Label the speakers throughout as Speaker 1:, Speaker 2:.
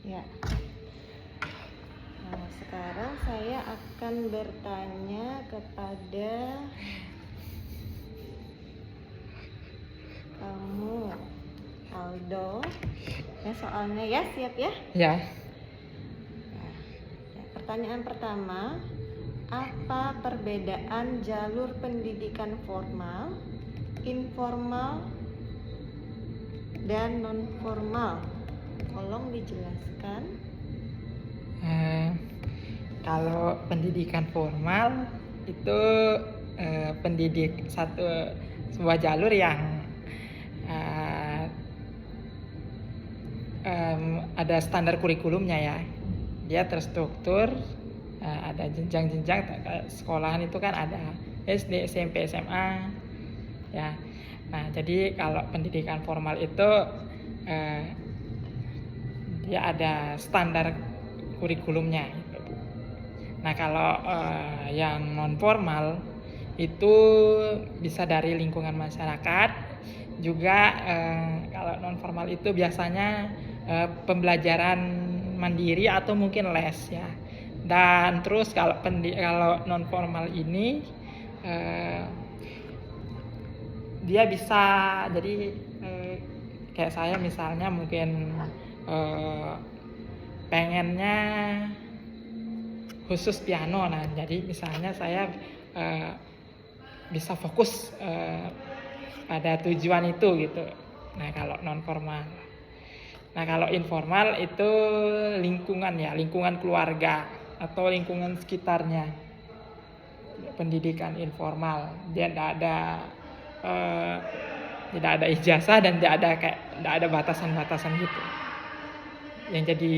Speaker 1: Ya. Nah, sekarang saya akan bertanya kepada kamu, Aldo. Ya, soalnya ya, siap ya?
Speaker 2: Ya.
Speaker 1: Ya. Pertanyaan pertama, apa perbedaan jalur pendidikan formal, informal, dan non formal? Tolong dijelaskan.
Speaker 2: Kalau pendidikan formal itu sebuah jalur yang ada standar kurikulumnya ya. Dia terstruktur, ada jenjang-jenjang sekolahan itu kan ada SD, SMP, SMA ya. Nah, jadi kalau pendidikan formal itu dia ada standar kurikulumnya gitu. Nah, kalau yang non formal itu bisa dari lingkungan masyarakat juga. Kalau non formal itu biasanya pembelajaran mandiri atau mungkin les ya. Dan terus kalau non formal ini dia bisa jadi kayak saya misalnya mungkin pengennya khusus piano. Nah, jadi misalnya saya bisa fokus pada tujuan itu gitu. Nah, kalau non formal. Nah, kalau informal itu lingkungan ya, lingkungan keluarga atau lingkungan sekitarnya. Pendidikan informal dia tidak ada ijazah dan tidak ada batasan-batasan gitu. Yang jadi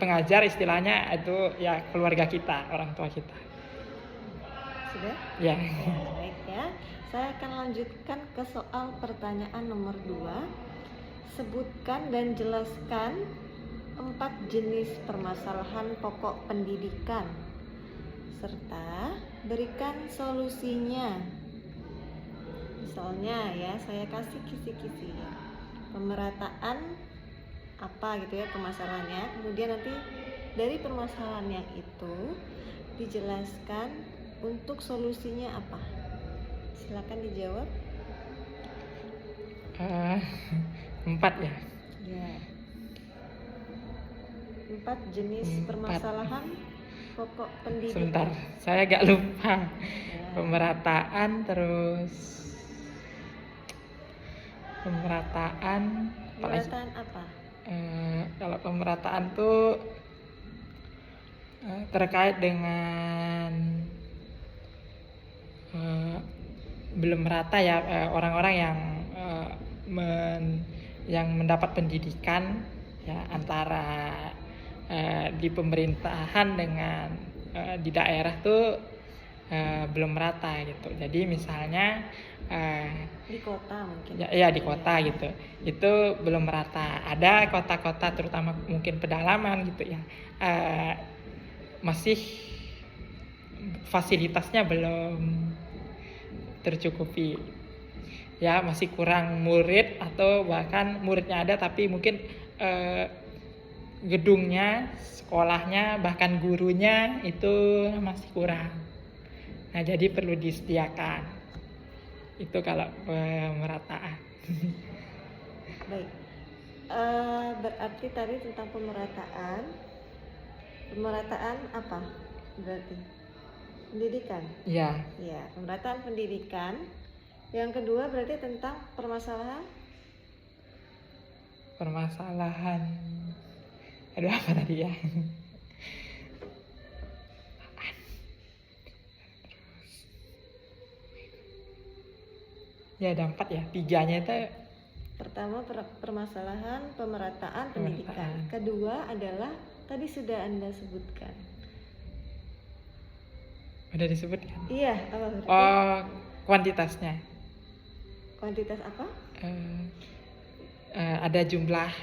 Speaker 2: pengajar istilahnya itu ya keluarga kita, orang tua kita.
Speaker 1: Sudah?
Speaker 2: Ya.
Speaker 1: Baik ya. Saya akan lanjutkan ke soal pertanyaan nomor 2. Sebutkan dan jelaskan 4 jenis permasalahan pokok pendidikan serta berikan solusinya. Misalnya ya, saya kasih kisi-kisi ya. Pemerataan apa gitu ya permasalahannya. Kemudian nanti dari permasalahan yang itu dijelaskan untuk solusinya apa. Silakan dijawab.
Speaker 2: 4 ya.
Speaker 1: Ya. 4 jenis permasalahan pokok pendidikan.
Speaker 2: Sebentar, saya agak lupa.
Speaker 1: Ya.
Speaker 2: Pemerataan apa? Kalau pemerataan tuh terkait dengan belum merata ya orang-orang yang mendapat pendidikan ya, antara di pemerintahan dengan di daerah tuh belum merata gitu. Jadi misalnya
Speaker 1: di kota mungkin
Speaker 2: ya di kota gitu, itu belum merata. Ada kota-kota terutama mungkin pedalaman gitu ya, masih fasilitasnya belum tercukupi ya, masih kurang murid atau bahkan muridnya ada tapi mungkin gedungnya, sekolahnya, bahkan gurunya itu masih kurang. Nah, jadi perlu disediakan. Itu kalau pemerataan.
Speaker 1: Baik. Berarti tadi tentang pemerataan. Pemerataan apa? Berarti pendidikan.
Speaker 2: Ya.
Speaker 1: Ya, pemerataan pendidikan. Yang kedua berarti tentang permasalahan.
Speaker 2: Aduh, apa tadi ya? Ya ada 4 ya, 3-nya itu.
Speaker 1: Pertama permasalahan pemerataan pendidikan. Kedua adalah tadi sudah Anda sebutkan.
Speaker 2: Udah disebutkan?
Speaker 1: Iya, apa berarti?
Speaker 2: Kuantitasnya.
Speaker 1: Kuantitas apa?
Speaker 2: Ada jumlah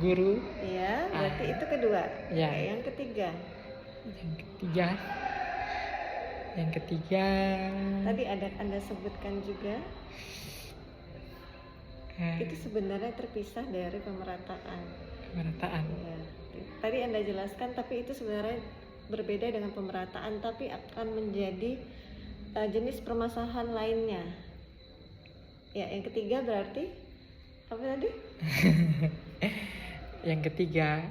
Speaker 2: guru.
Speaker 1: Iya, berarti itu kedua.
Speaker 2: Ya.
Speaker 1: Oke, yang ketiga.
Speaker 2: Yang ketiga.
Speaker 1: Tadi ada Anda sebutkan juga. itu sebenarnya terpisah dari pemerataan.
Speaker 2: Pemerataan.
Speaker 1: Ya, tadi Anda jelaskan, tapi itu sebenarnya berbeda dengan pemerataan, tapi akan menjadi jenis permasalahan lainnya. Ya, yang ketiga berarti apa tadi?
Speaker 2: Yang ketiga,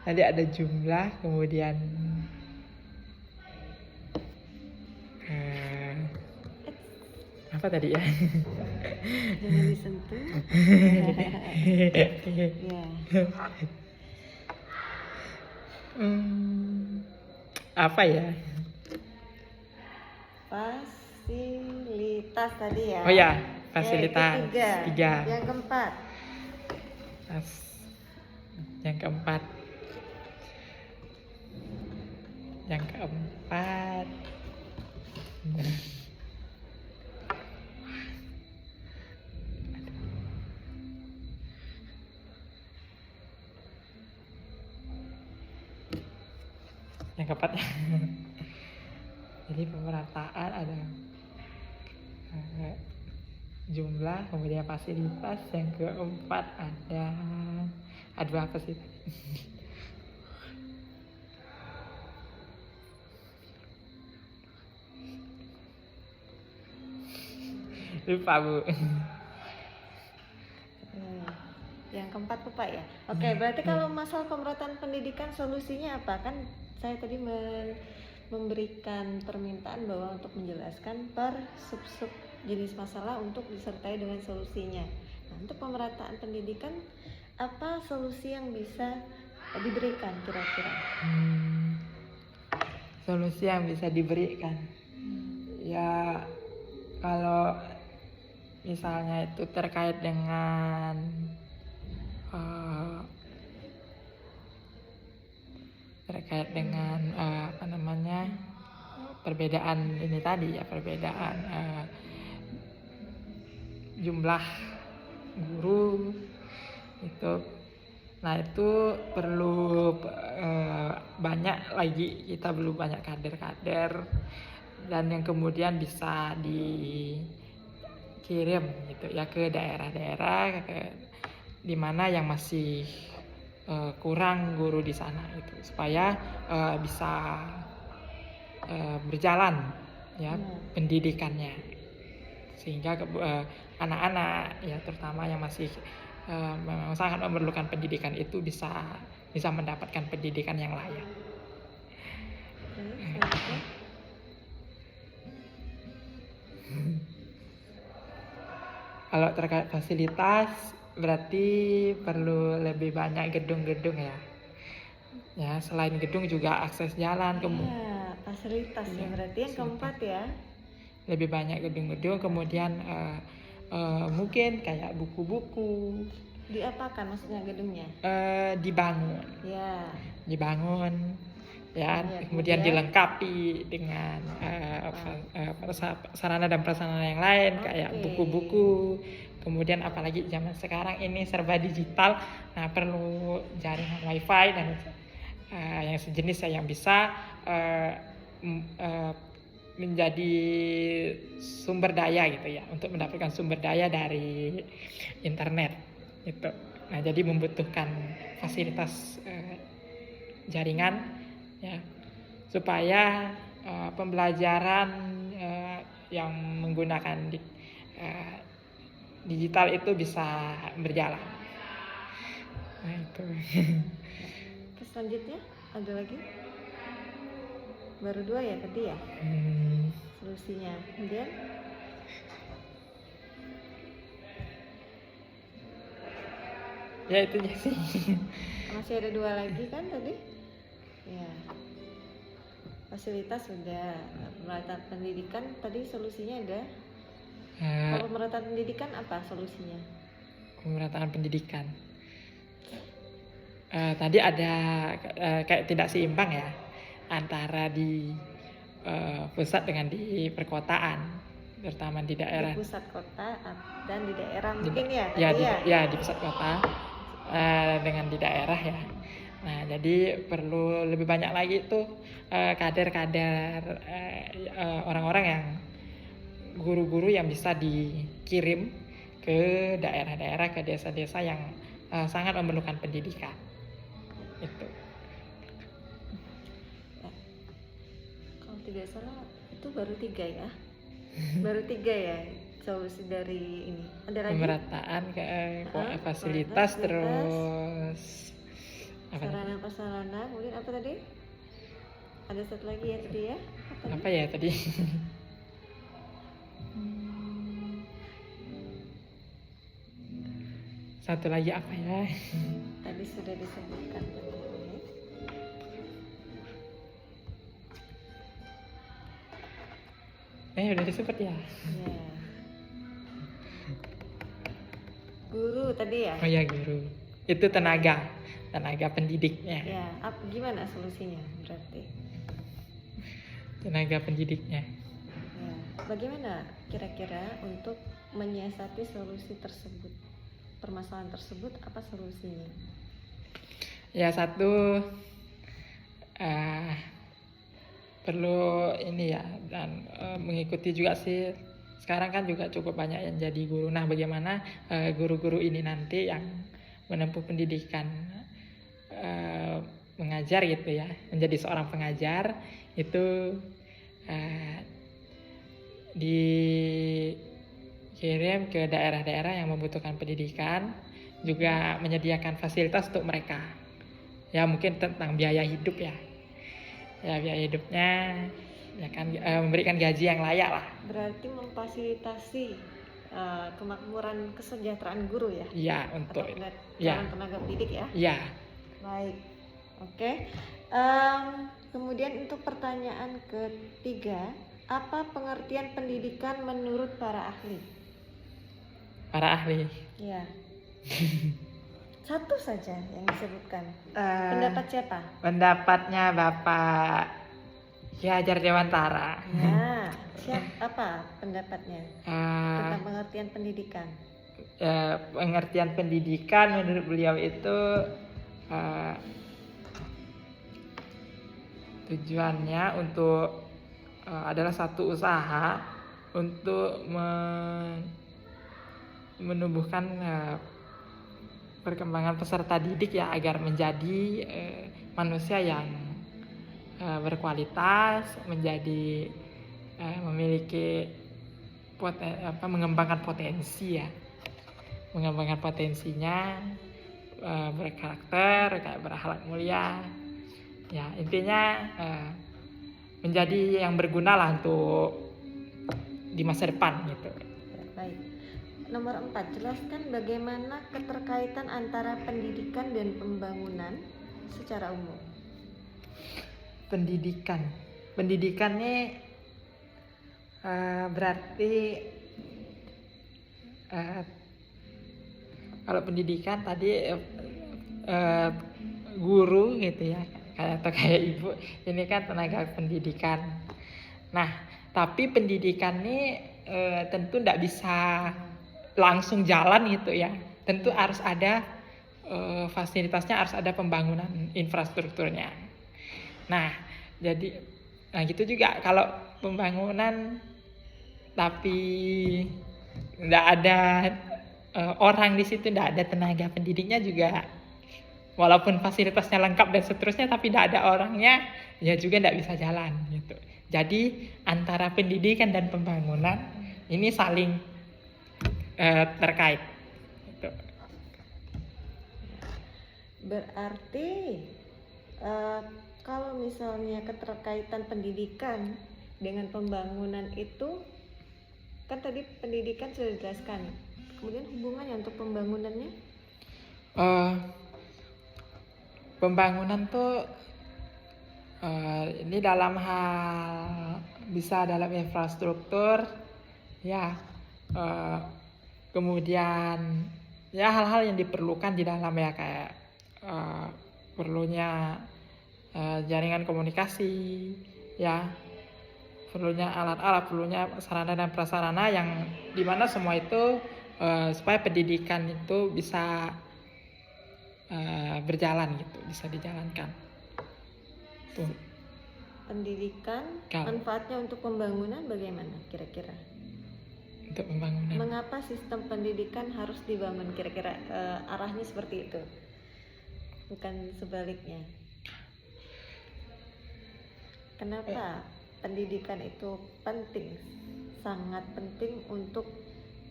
Speaker 2: tadi ada jumlah, kemudian apa tadi ya?
Speaker 1: Jangan disentuh. Ya.
Speaker 2: Apa ya?
Speaker 1: Fasilitas tadi ya.
Speaker 2: Oh ya, fasilitas.
Speaker 1: Tiga. Yang keempat.
Speaker 2: Yang keempat. Yang keempat. Jadi pemerataan ada jumlah, kemudian fasilitas. Yang keempat ada apa sih? Lupa, Bu.
Speaker 1: Yang keempat Pak ya. Oke, berarti kalau masalah pemerataan pendidikan solusinya apa? Kan saya tadi memberikan permintaan bahwa untuk menjelaskan per sub jenis masalah untuk disertai dengan solusinya. Nah, untuk pemerataan pendidikan apa solusi yang bisa diberikan kira-kira?
Speaker 2: Solusi yang bisa diberikan, ya kalau misalnya itu terkait dengan apa namanya, perbedaan ini tadi ya, perbedaan jumlah guru itu. Nah, itu perlu banyak lagi, kita perlu banyak kader-kader, dan yang kemudian bisa dikirim gitu ya ke daerah-daerah di mana yang masih kurang guru di sana itu, supaya bisa berjalan ya pendidikannya, sehingga anak-anak ya terutama yang masih memang sangat memerlukan pendidikan itu bisa mendapatkan pendidikan yang layak. Kalau terkait fasilitas berarti perlu lebih banyak gedung-gedung ya. Ya, selain gedung juga akses jalan.
Speaker 1: Fasilitas ya berarti yang keempat ya.
Speaker 2: Lebih banyak gedung-gedung, kemudian mungkin kayak buku-buku.
Speaker 1: Diapakan maksudnya gedungnya?
Speaker 2: Dibangun.
Speaker 1: Ya.
Speaker 2: Dibangun. Ya, kemudian dilengkapi dengan sarana dan prasarana yang lain, kayak buku-buku. Kemudian apalagi zaman sekarang ini serba digital, nah perlu jaringan wifi dan yang sejenis yang bisa menjadi sumber daya gitu ya, untuk mendapatkan sumber daya dari internet gitu. Nah, jadi membutuhkan fasilitas jaringan ya, supaya pembelajaran yang menggunakan digital itu bisa berjalan. Nah, itu.
Speaker 1: Selanjutnya ada lagi? Baru 2 ya tadi ya? Solusinya. Kemudian
Speaker 2: ya itu aja sih.
Speaker 1: Masih ada 2 lagi kan tadi? Ya. Fasilitas sudah. Pemerataan pendidikan tadi solusinya ada. Kalau pemerataan pendidikan apa solusinya?
Speaker 2: Pemerataan pendidikan. Tadi ada kayak tidak seimbang ya antara di pusat dengan di perkotaan, terutama di daerah.
Speaker 1: Di pusat kota dan di daerah mungkin
Speaker 2: di pusat kota dengan di daerah ya. Nah, jadi perlu lebih banyak lagi tuh kader-kader orang-orang yang guru-guru yang bisa dikirim ke daerah-daerah, ke desa-desa yang sangat memerlukan pendidikan. Itu.
Speaker 1: Ya. Kalau tidak salah itu baru 3 ya. Baru 3 ya solusi dari ini. Ada lagi?
Speaker 2: Pemerataan ke fasilitas, terus apa lagi?
Speaker 1: sarana prasarana, kemudian apa tadi? Ada satu lagi ya tadi ya?
Speaker 2: Apa ya tadi? Satu lagi apa ya?
Speaker 1: Tadi sudah disebutkan tadi.
Speaker 2: Udah disebut ya.
Speaker 1: Ya. Guru tadi ya?
Speaker 2: Oh ya, guru. Itu tenaga pendidiknya.
Speaker 1: Ya, gimana solusinya berarti?
Speaker 2: Tenaga pendidiknya.
Speaker 1: Ya. Bagaimana kira-kira untuk menyiasati solusi tersebut? Permasalahan tersebut apa solusinya?
Speaker 2: Ya, satu perlu ini ya, dan mengikuti juga sih. Sekarang kan juga cukup banyak yang jadi guru. Nah, bagaimana guru-guru ini nanti yang menempuh pendidikan mengajar gitu ya, menjadi seorang pengajar itu dikirim ke daerah-daerah yang membutuhkan pendidikan, juga menyediakan fasilitas untuk mereka. Ya, mungkin tentang biaya hidup ya. Ya, biaya hidupnya ya kan, memberikan gaji yang layak lah.
Speaker 1: Berarti memfasilitasi kemakmuran kesejahteraan guru ya?
Speaker 2: Iya, untuk
Speaker 1: calon tenaga pendidik ya?
Speaker 2: Iya.
Speaker 1: Baik, oke. Kemudian untuk pertanyaan ketiga, apa pengertian pendidikan menurut para ahli?
Speaker 2: Para ahli.
Speaker 1: Ya. Satu saja yang disebutkan. Pendapat siapa?
Speaker 2: Pendapatnya Bapak Ki Hajar Dewantara.
Speaker 1: Ya, apa pendapatnya tentang pengertian pendidikan?
Speaker 2: Pengertian pendidikan menurut beliau itu tujuannya untuk adalah satu usaha untuk menumbuhkan perkembangan peserta didik ya, agar menjadi manusia yang berkualitas, menjadi memiliki mengembangkan potensi ya, mengembangkan potensinya, berkarakter, kayak berakhlak mulia ya, intinya menjadi yang berguna lah untuk di masa depan gitu.
Speaker 1: Baik. Nomor 4, jelaskan bagaimana keterkaitan antara pendidikan dan pembangunan secara umum. Pendidikan
Speaker 2: ini berarti kalau pendidikan tadi guru gitu ya, atau kayak ibu, ini kan tenaga pendidikan. Nah, tapi pendidikan ini tentu tidak bisa langsung jalan gitu ya, tentu harus ada fasilitasnya, harus ada pembangunan infrastrukturnya. Nah gitu juga kalau pembangunan tapi tidak ada orang di situ, tidak ada tenaga pendidiknya juga, walaupun fasilitasnya lengkap dan seterusnya, tapi tidak ada orangnya, ya juga tidak bisa jalan gitu. Jadi antara pendidikan dan pembangunan ini saling terkait. Gitu.
Speaker 1: Berarti kalau misalnya keterkaitan pendidikan dengan pembangunan itu, kan tadi pendidikan sudah dijelaskan, kemudian hubungannya untuk pembangunannya?
Speaker 2: Pembangunan tuh ini dalam hal bisa dalam infrastruktur ya, kemudian ya hal-hal yang diperlukan di dalam ya, kayak perlunya jaringan komunikasi ya, perlunya alat-alat, perlunya sarana dan prasarana yang dimana semua itu supaya pendidikan itu bisa berjalan gitu, bisa dijalankan. Tuh.
Speaker 1: Pendidikan
Speaker 2: Kalau-
Speaker 1: manfaatnya untuk pembangunan bagaimana kira-kira?
Speaker 2: Untuk pembangunan.
Speaker 1: Mengapa sistem pendidikan harus dibangun kira-kira, arahnya seperti itu, bukan sebaliknya? Kenapa pendidikan itu penting, sangat penting untuk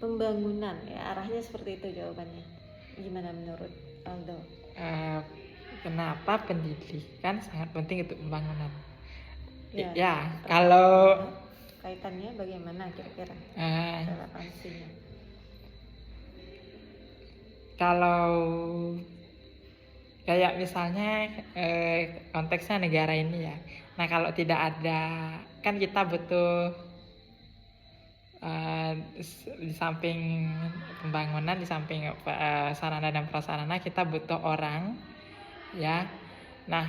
Speaker 1: pembangunan ya, arahnya seperti itu jawabannya. Gimana menurut Aldo?
Speaker 2: Kenapa pendidikan sangat penting untuk pembangunan?
Speaker 1: Ya,
Speaker 2: Ya, kalau
Speaker 1: kaitannya bagaimana kira-kira relevansinya?
Speaker 2: Kalau kayak misalnya konteksnya negara ini ya. Nah, kalau tidak ada, kan kita butuh di samping pembangunan, di samping sarana dan prasarana, kita butuh orang ya. Nah,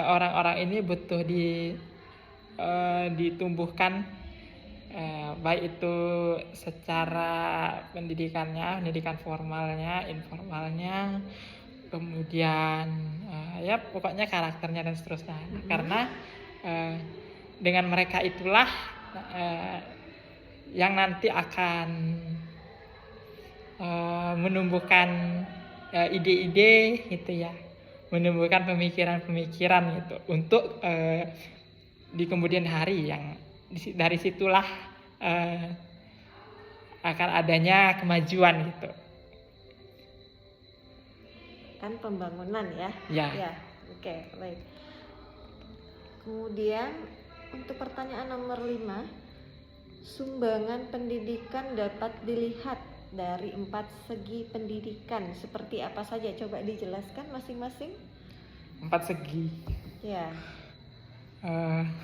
Speaker 2: orang-orang ini butuh ditumbuhkan, baik itu secara pendidikan formalnya, informalnya, kemudian ya pokoknya karakternya dan seterusnya. Karena dengan mereka itulah yang nanti akan menumbuhkan ide-ide gitu ya, menumbuhkan pemikiran-pemikiran gitu untuk di kemudian hari, yang dari situlah akan adanya kemajuan gitu.
Speaker 1: Kan pembangunan ya.
Speaker 2: Ya.
Speaker 1: Oke, baik. Kemudian untuk pertanyaan nomor 5, sumbangan pendidikan dapat dilihat dari 4 segi pendidikan seperti apa saja? Coba dijelaskan masing-masing.
Speaker 2: 4 segi.
Speaker 1: Ya.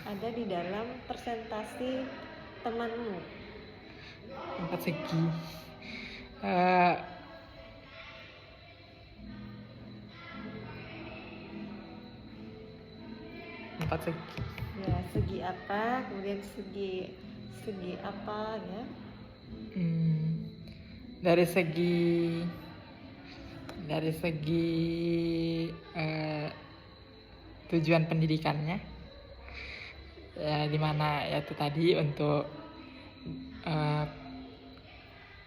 Speaker 1: Ada di dalam presentasi temanmu.
Speaker 2: 4 segi. Empat segi.
Speaker 1: Ya, segi apa? Kemudian segi apa ya?
Speaker 2: Dari segi tujuan pendidikannya, ya, dimana yaitu tadi untuk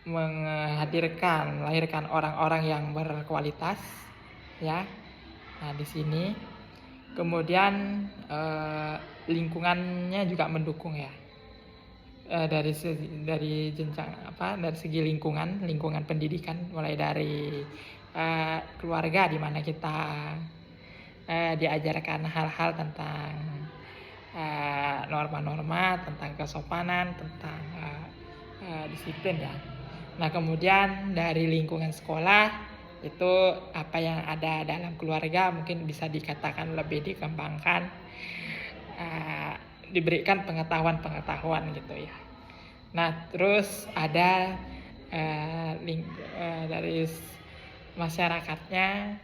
Speaker 2: melahirkan orang-orang yang berkualitas, ya. Nah, di sini kemudian lingkungannya juga mendukung ya. Dari jenjang dari segi lingkungan pendidikan, mulai dari keluarga, di mana kita diajarkan hal-hal tentang norma-norma, tentang kesopanan, tentang disiplin ya. Nah, kemudian dari lingkungan sekolah itu apa yang ada dalam keluarga mungkin bisa dikatakan lebih dikembangkan, diberikan pengetahuan gitu ya. Nah, terus ada dari masyarakatnya,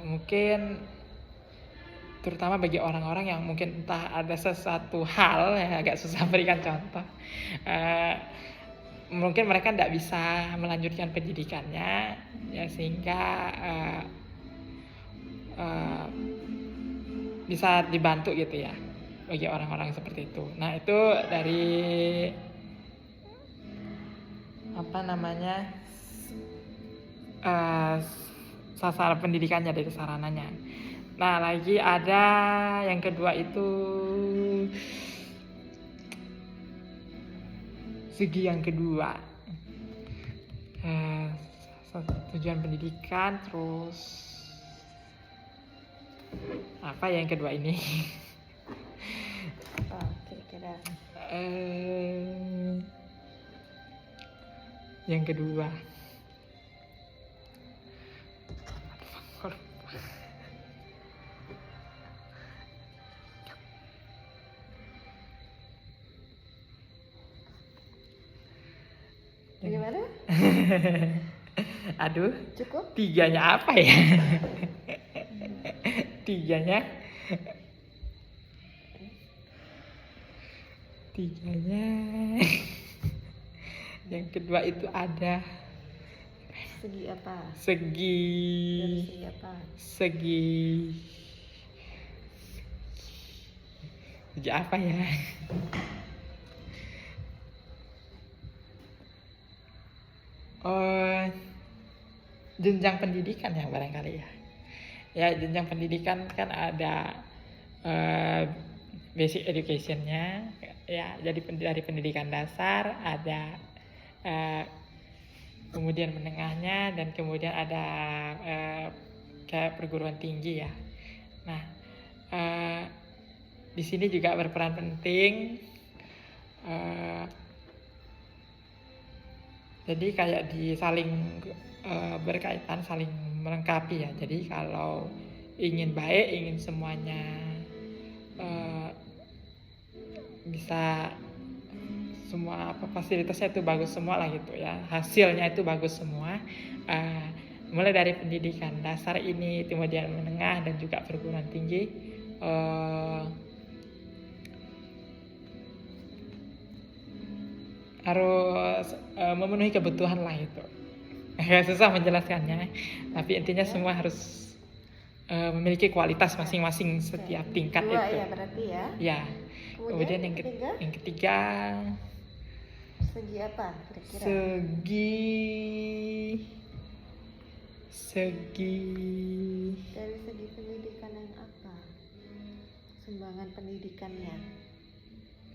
Speaker 2: mungkin terutama bagi orang-orang yang mungkin entah ada sesuatu hal yang agak susah berikan contoh, mungkin mereka tidak bisa melanjutkan pendidikannya ya, sehingga bisa dibantu gitu ya bagi orang-orang seperti itu. Nah, itu dari sasaran pendidikannya, dari sarananya. Nah, lagi ada yang kedua itu segi yang kedua, tujuan pendidikan. Terus apa yang kedua ini?
Speaker 1: Kira-kira
Speaker 2: yang kedua
Speaker 1: bagaimana?
Speaker 2: Aduh,
Speaker 1: Cukup?
Speaker 2: tiganya apa ya? Tiganya yang kedua itu ada
Speaker 1: segi apa? Dari
Speaker 2: Segi
Speaker 1: segi apa?
Speaker 2: segi segi apa ya? Oh, jenjang pendidikan ya barangkali ya. Ya, jenjang pendidikan kan ada basic educationnya ya, jadi dari pendidikan dasar ada eh, kemudian menengahnya, dan kemudian ada kayak perguruan tinggi ya. Nah, eh, di sini juga berperan penting. eh, jadi kayak saling berkaitan, saling melengkapi ya. Jadi kalau ingin baik, ingin semuanya eh, bisa, semua fasilitasnya itu bagus semua lah gitu ya, hasilnya itu bagus semua. Eh, Mulai dari pendidikan dasar ini, kemudian menengah, dan juga perguruan tinggi, eh, harus memenuhi kebutuhan lah itu. Susah menjelaskannya, tapi intinya semua harus memiliki kualitas masing-masing setiap tingkat
Speaker 1: Dua
Speaker 2: itu.
Speaker 1: ya berarti ya.
Speaker 2: Ya.
Speaker 1: Kemudian
Speaker 2: Kemudian
Speaker 1: ketiga?
Speaker 2: yang ketiga
Speaker 1: Segi apa kira-kira?
Speaker 2: segi
Speaker 1: Dari segi pendidikan yang apa? Sumbangan pendidikannya.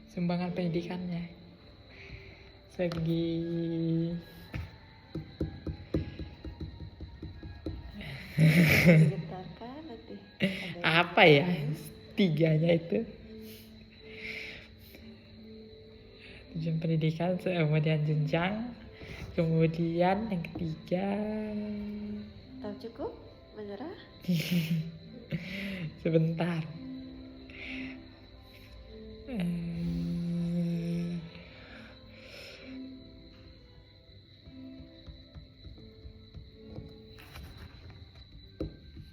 Speaker 2: sumbangan pendidikannya, segi
Speaker 1: Digetarkan nanti. Ada
Speaker 2: apa ya, tiganya itu, tujuan pendidikan, kemudian jenjang, kemudian yang ketiga
Speaker 1: tahu cukup? Menyerah?
Speaker 2: sebentar.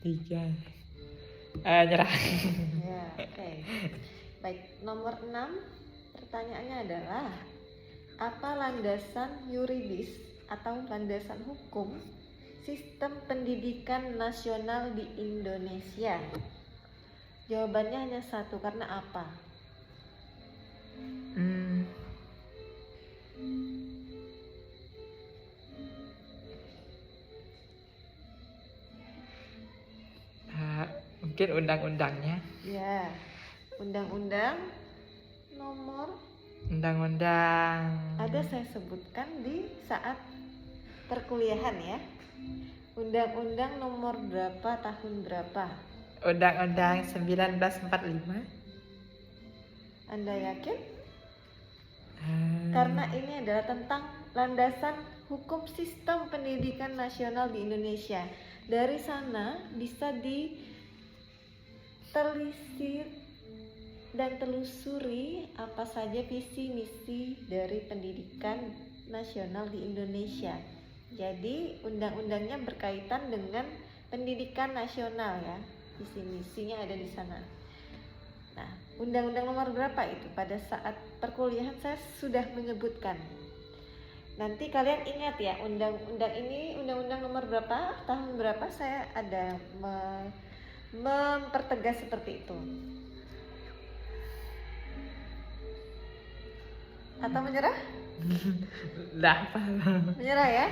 Speaker 2: Tiga. Nyerah.
Speaker 1: Ya, oke. Baik, nomor 6 pertanyaannya adalah apa landasan yuridis atau landasan hukum sistem pendidikan nasional di Indonesia? Jawabannya hanya satu, karena apa?
Speaker 2: Mungkin undang-undangnya.
Speaker 1: Ya, undang-undang nomor
Speaker 2: Undang-undang.
Speaker 1: ada saya sebutkan di saat perkuliahan ya. Undang-undang nomor berapa tahun berapa?
Speaker 2: Undang-undang 1945.
Speaker 1: Anda yakin? Karena ini adalah tentang landasan hukum sistem pendidikan nasional di Indonesia. Dari sana bisa ditelisik dan telusuri apa saja visi misi dari pendidikan nasional di Indonesia. Jadi undang-undangnya berkaitan dengan pendidikan nasional ya. Visi misinya ada di sana. Nah, undang-undang nomor berapa itu? Pada saat perkuliahan saya sudah menyebutkan. Nanti kalian ingat ya, undang-undang ini undang-undang nomor berapa, tahun berapa, saya ada mempertegas seperti itu. Atau menyerah? Menyerah ya?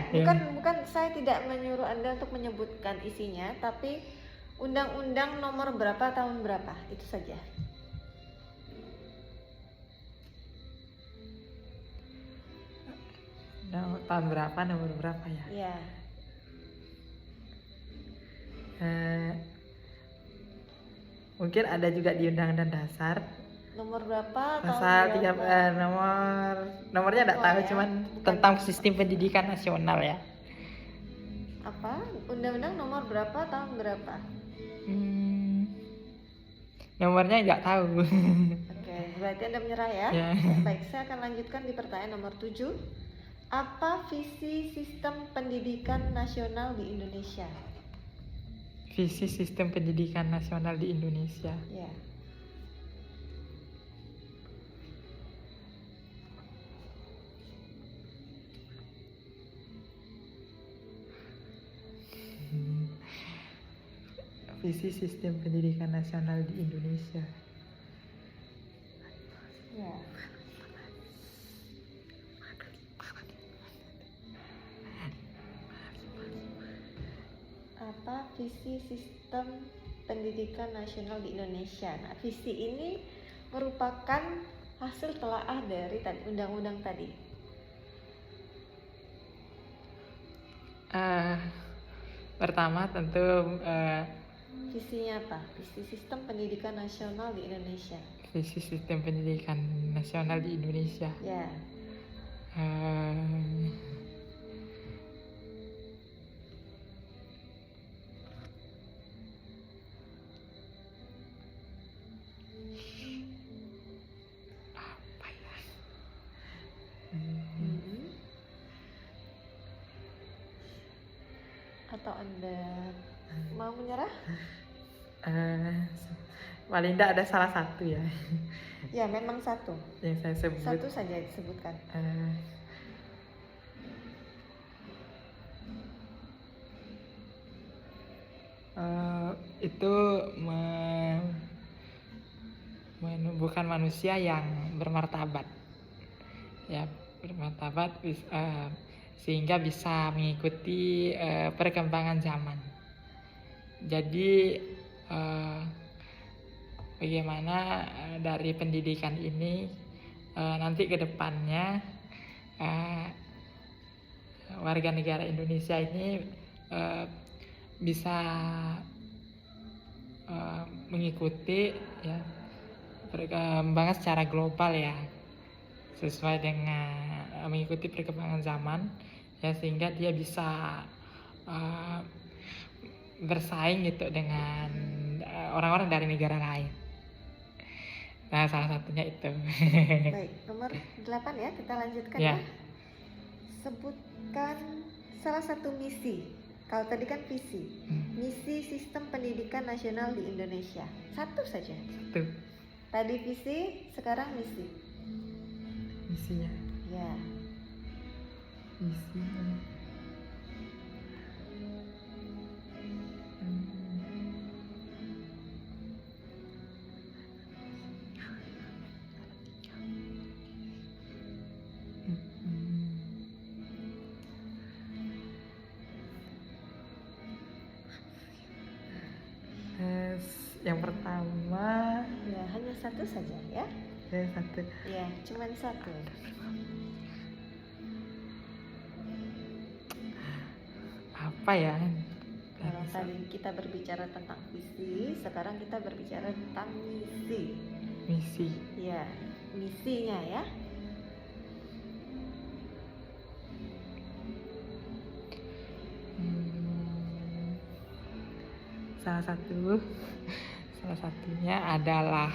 Speaker 1: Bukan saya tidak menyuruh Anda untuk menyebutkan isinya, tapi undang-undang nomor berapa tahun berapa, itu saja.
Speaker 2: Tahun berapa, nomor berapa ya?
Speaker 1: Iya.
Speaker 2: Mungkin ada juga di Undang-Undang Dasar.
Speaker 1: Nomor berapa?
Speaker 2: Pasal
Speaker 1: Tahun berapa?
Speaker 2: nomornya enggak tahu,
Speaker 1: ya?
Speaker 2: cuman
Speaker 1: Bukan.
Speaker 2: tentang sistem pendidikan nasional ya.
Speaker 1: Apa? Undang-undang nomor berapa tahun berapa?
Speaker 2: Nomornya enggak tahu.
Speaker 1: Oke, berarti Anda menyerah ya?
Speaker 2: Ya.
Speaker 1: Baik, saya akan lanjutkan di pertanyaan nomor 7. Apa visi sistem pendidikan nasional di Indonesia?
Speaker 2: Visi sistem pendidikan nasional di Indonesia.
Speaker 1: Ya.
Speaker 2: visi sistem pendidikan nasional di Indonesia.
Speaker 1: Ya. Apa visi sistem pendidikan nasional di Indonesia? Nah, visi ini merupakan hasil telaah dari undang-undang tadi.
Speaker 2: Pertama tentu
Speaker 1: Visinya apa? Visi sistem pendidikan nasional di Indonesia.
Speaker 2: visi sistem pendidikan nasional di Indonesia.
Speaker 1: Ya.
Speaker 2: Eh, apa ya?
Speaker 1: Atau Anda mau menyerah?
Speaker 2: Paling tidak ada salah satu ya
Speaker 1: Ya, memang satu.
Speaker 2: yang saya sebut.
Speaker 1: Satu saja disebutkan.
Speaker 2: Itu menumbuhkan manusia yang bermartabat, ya bermartabat, sehingga bisa mengikuti perkembangan zaman. Jadi bagaimana dari pendidikan ini nanti ke depannya warga negara Indonesia ini bisa mengikuti ya perkembangan secara global ya, sesuai dengan mengikuti perkembangan zaman ya, sehingga dia bisa bersaing gitu dengan orang-orang dari negara lain. Nah, salah satunya itu.
Speaker 1: Baik, nomor 8 ya, kita lanjutkan
Speaker 2: Ya.
Speaker 1: ya. Sebutkan salah satu misi. Kalau tadi kan visi. Misi sistem pendidikan nasional di Indonesia. Satu saja.
Speaker 2: Satu.
Speaker 1: Tadi visi, sekarang misi.
Speaker 2: Misinya.
Speaker 1: Ya.
Speaker 2: Misinya. Yang pertama,
Speaker 1: Ya, hanya satu saja ya.
Speaker 2: satu.
Speaker 1: Ya, cuman satu.
Speaker 2: Apa ya?
Speaker 1: Kalau tadi kita berbicara tentang visi, sekarang kita berbicara tentang misi.
Speaker 2: Misi.
Speaker 1: Ya, misinya ya.
Speaker 2: Salah satunya adalah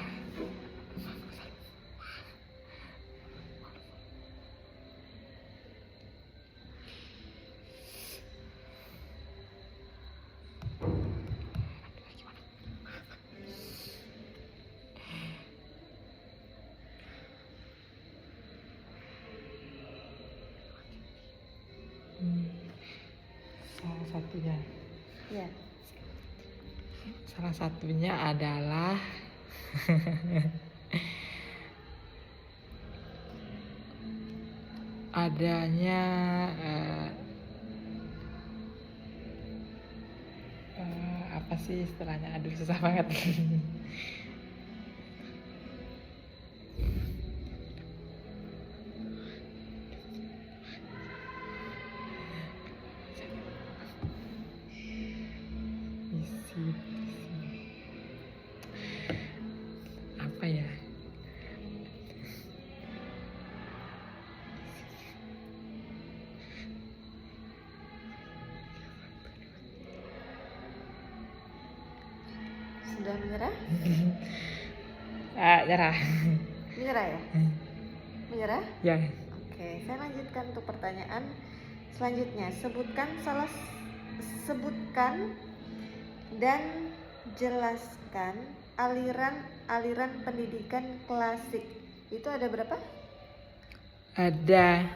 Speaker 1: Ya.
Speaker 2: salah satunya adalah adanya apa sih istilahnya, aduh susah banget. Apa ya?
Speaker 1: Sudah menyerah?
Speaker 2: Nyerah.
Speaker 1: Menyerah ya? Menyerah?
Speaker 2: Ya.
Speaker 1: Oke, saya lanjutkan untuk pertanyaan selanjutnya. Sebutkan dan jelaskan aliran pendidikan klasik. Itu ada berapa?
Speaker 2: Ada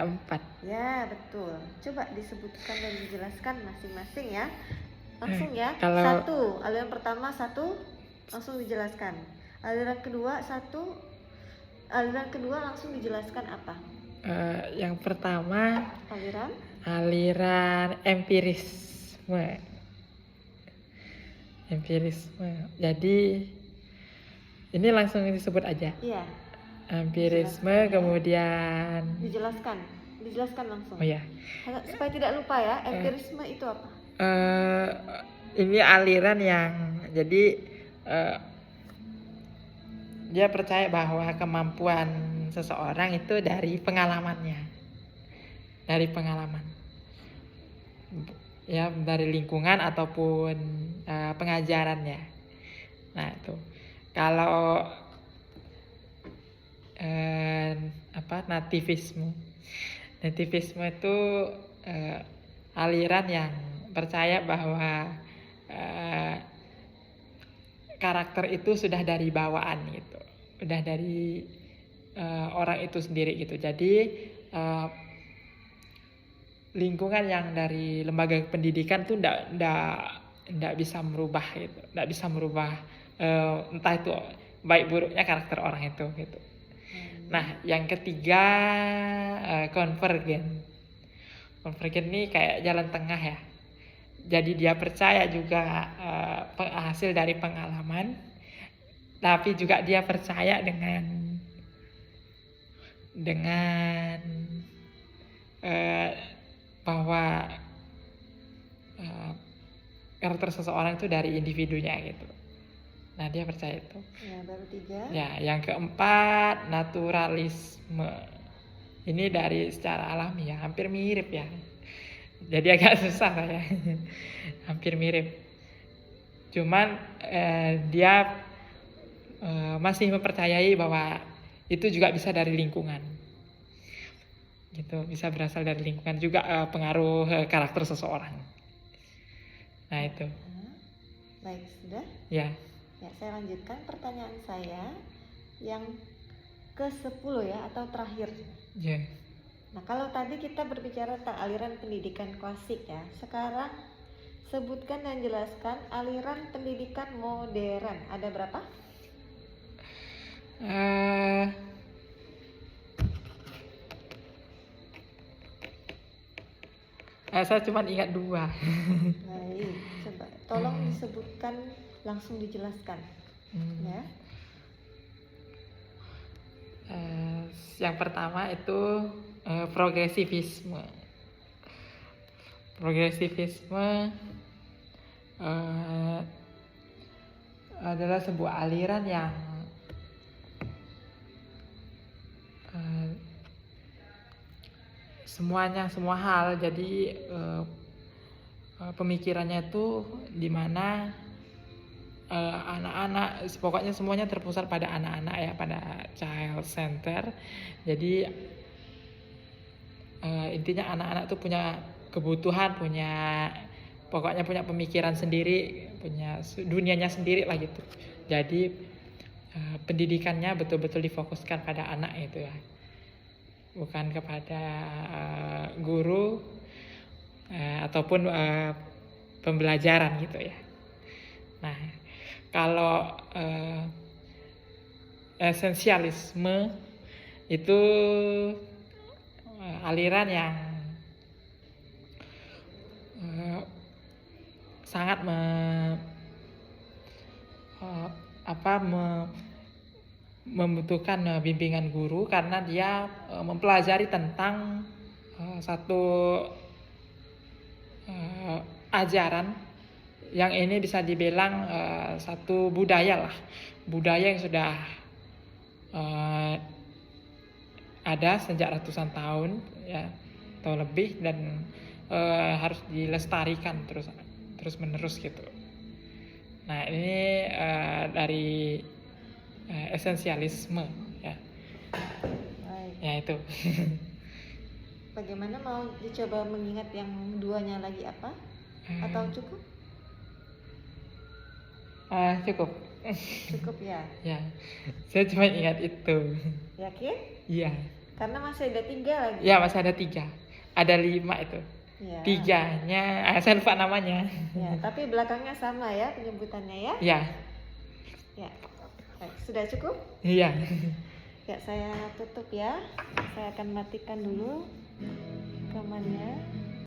Speaker 2: 4.
Speaker 1: Ya, betul. Coba disebutkan dan dijelaskan masing-masing ya. Langsung ya.
Speaker 2: Kalau-
Speaker 1: Satu, aliran pertama satu langsung dijelaskan. Aliran kedua satu, aliran kedua langsung dijelaskan apa?
Speaker 2: Yang pertama
Speaker 1: Aliran
Speaker 2: aliran empirisme. Jadi ini langsung disebut aja.
Speaker 1: iya,
Speaker 2: Empirisme, kemudian
Speaker 1: dijelaskan langsung.
Speaker 2: oh ya,
Speaker 1: Supaya tidak lupa ya, empirisme itu apa?
Speaker 2: ini aliran yang jadi dia percaya bahwa kemampuan seseorang itu dari pengalamannya, ya, dari lingkungan ataupun pengajarannya. Nah itu kalau nativisme itu aliran yang percaya bahwa karakter itu sudah dari bawaan gitu, udah dari orang itu sendiri gitu. Jadi lingkungan yang dari lembaga pendidikan tuh ndak bisa merubah gitu, ndak bisa merubah entah itu baik buruknya karakter orang itu gitu. Nah yang ketiga konvergen ini kayak jalan tengah ya. Jadi dia percaya juga hasil dari pengalaman, tapi juga dia percaya dengan bahwa karakter seseorang itu dari individunya gitu. Nah dia percaya itu.
Speaker 1: Ya, baru tiga.
Speaker 2: Ya, yang keempat naturalisme. Ini dari secara alami ya, hampir mirip ya. Jadi agak susah ya, hampir mirip. Cuman dia masih mempercayai bahwa itu juga bisa dari lingkungan. Gitu, bisa berasal dari lingkungan juga pengaruh karakter seseorang. Nah itu.
Speaker 1: Baik, sudah?
Speaker 2: Ya.
Speaker 1: Ya, saya lanjutkan pertanyaan saya yang ke-10 ya, atau terakhir.
Speaker 2: Ya.
Speaker 1: Nah, kalau tadi kita berbicara tentang aliran pendidikan klasik ya, sekarang sebutkan dan jelaskan aliran pendidikan modern. Ada berapa?
Speaker 2: Saya cuma ingat 2.
Speaker 1: Baik, coba tolong disebutkan, langsung dijelaskan. Ya.
Speaker 2: Yang pertama itu progresivisme. Adalah sebuah aliran yang semua hal, jadi pemikirannya itu dimana anak-anak, pokoknya semuanya terpusat pada anak-anak ya, pada child center. Jadi intinya anak-anak tuh punya kebutuhan, pokoknya punya pemikiran sendiri, punya dunianya sendiri lah gitu. Jadi pendidikannya betul-betul difokuskan pada anak itu ya, bukan kepada guru ataupun pembelajaran gitu ya. Nah, kalau esensialisme itu aliran yang sangat membutuhkan bimbingan guru, karena dia mempelajari tentang satu ajaran yang ini bisa dibilang satu budaya yang sudah ada sejak ratusan tahun ya, atau lebih, dan harus dilestarikan terus menerus gitu. Nah ini dari esensialisme ya.
Speaker 1: Baik.
Speaker 2: Ya itu.
Speaker 1: Bagaimana, mau dicoba mengingat yang 2-nya lagi apa? Atau cukup?
Speaker 2: Cukup.
Speaker 1: Cukup ya.
Speaker 2: Ya, saya cuma ingat itu.
Speaker 1: Yakin?
Speaker 2: Iya.
Speaker 1: Karena masih ada 3 lagi.
Speaker 2: Ya masih ada 3, ada 5 itu.
Speaker 1: Ya.
Speaker 2: Tiganya, saya lupa namanya.
Speaker 1: Ya, tapi belakangnya sama ya penyebutannya ya.
Speaker 2: Ya,
Speaker 1: Ya. Baik, sudah cukup?
Speaker 2: iya.
Speaker 1: Ya, saya tutup ya. Saya akan matikan dulu rekamannya.